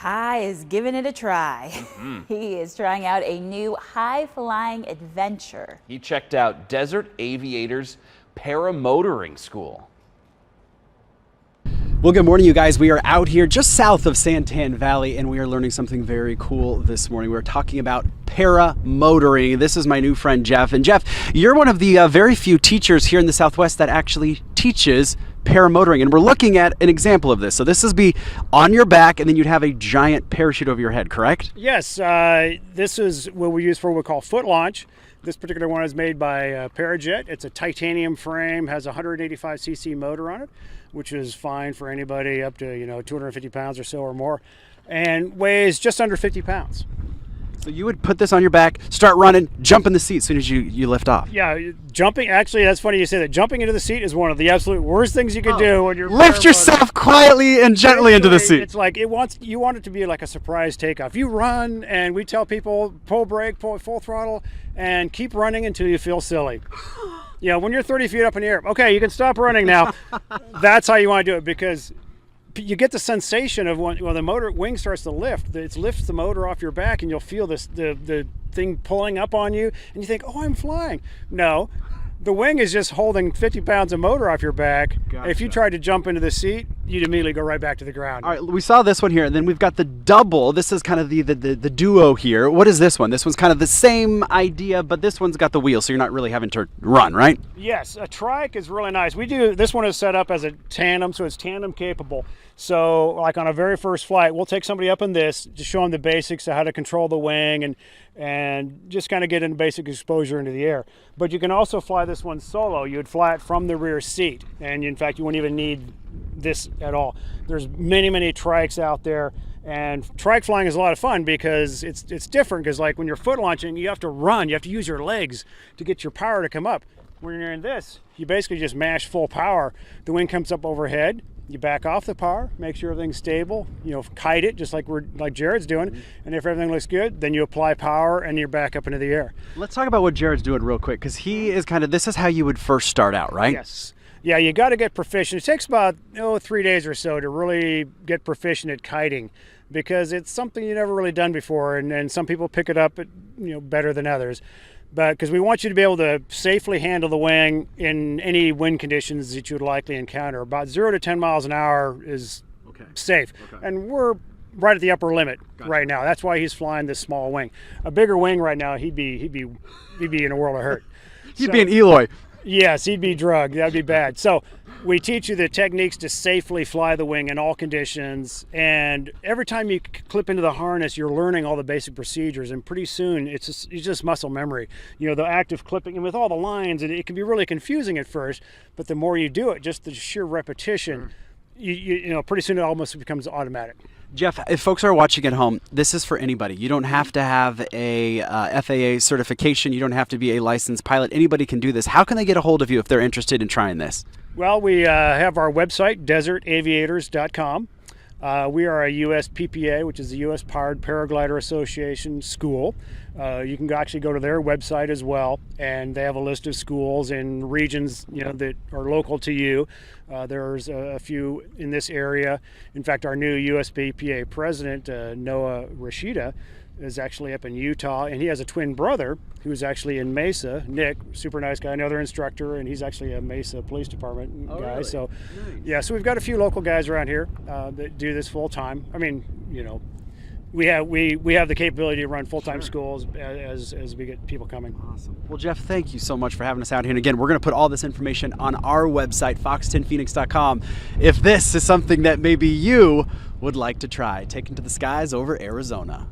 Ty is giving it a try. He is trying out a new high-flying adventure. He checked out Desert Aviators Paramotoring School. Well, good morning, you guys. We are out here just south of Santan Valley, and we are learning something very cool this morning. We're talking about paramotoring. This is my new friend, Jeff. And Jeff, you're one of the very few teachers here in the Southwest that actually teaches paramotoring. And we're looking at an example of this. So this is be on your back, and then you'd have a giant parachute over your head, correct? Yes, this is what we use for what we call foot launch. This particular one is made by Parajet. It's a titanium frame, has a 185cc motor on it, which is fine for anybody up to 250 pounds or so or more, and weighs just under 50 pounds. So you would put this on your back, start running, jump in the seat as soon as you lift off. Yeah, jumping, actually, that's funny you say that. Jumping into the seat is one of the absolute worst things you could do when you're lift yourself quietly and gently into the seat. It's like you want it to be like a surprise takeoff. You run, and we tell people pull brake, pull full throttle, and keep running until you feel silly. When you're 30 feet up in the air, okay, you can stop running now. That's how you want to do it, because you get the sensation of when the motor wing starts to lift. It lifts the motor off your back, and you'll feel the thing pulling up on you, and you think, oh, I'm flying. No, the wing is just holding 50 pounds of motor off your back. Gotcha. If you tried to jump into the seat, you'd immediately go right back to the ground. All right, we saw this one here, and then we've got the double. This is kind of the duo here. What is this one? This one's kind of the same idea, but this one's got the wheel, so you're not really having to run, right? Yes, a trike is really nice. This one is set up as a tandem, so it's tandem capable. So like on a very first flight, we'll take somebody up in this, just show them the basics of how to control the wing and just kind of get into basic exposure into the air. But you can also fly this one solo. You would fly it from the rear seat, and in fact, you wouldn't even need this at all. There's many trikes out there, and trike flying is a lot of fun because it's different, because like when you're foot launching, you have to run, you have to use your legs to get your power to come up. When you're in this, you basically just mash full power. The wing comes up overhead, you back off the power, make sure everything's stable, kite it just like Jared's doing, and if everything looks good, then you apply power and you're back up into the air. Let's talk about what Jared's doing real quick, because he is this is how you would first start out, right? Yes. Yeah, you got to get proficient. It takes about 3 days or so to really get proficient at kiting, because it's something you've never really done before, and some people pick it up better than others. But because we want you to be able to safely handle the wing in any wind conditions that you would likely encounter. About 0 to 10 miles an hour is safe. Okay. And we're right at the upper limit right now. That's why he's flying this small wing. A bigger wing right now, he'd be in a world of hurt. He'd be an Eloy. Yes, he'd be drugged. That'd be bad. So we teach you the techniques to safely fly the wing in all conditions, and every time you clip into the harness, you're learning all the basic procedures, and pretty soon it's just muscle memory. The active clipping, and with all the lines, it can be really confusing at first, but the more you do it, just the sheer repetition, pretty soon it almost becomes automatic. Jeff, if folks are watching at home, this is for anybody. You don't have to have a FAA certification. You don't have to be a licensed pilot. Anybody can do this. How can they get a hold of you if they're interested in trying this? Well, we have our website, desertaviators.com. We are a U.S. PPA, which is the U.S. Powered Paraglider Association school. You can actually go to their website as well, and they have a list of schools in regions that are local to you. There's a few in this area. In fact, our new U.S. PPA president, Noah Rashida, is actually up in Utah, and he has a twin brother who's actually in Mesa. Nick, super nice guy, another instructor, and he's actually a Mesa Police Department guy. Really? So, nice. Yeah, so we've got a few local guys around here that do this full time. I mean, we have the capability to run full-time schools as we get people coming. Awesome. Well, Jeff, thank you so much for having us out here. And again, we're going to put all this information on our website, fox10phoenix.com. If this is something that maybe you would like to try, taken to the skies over Arizona.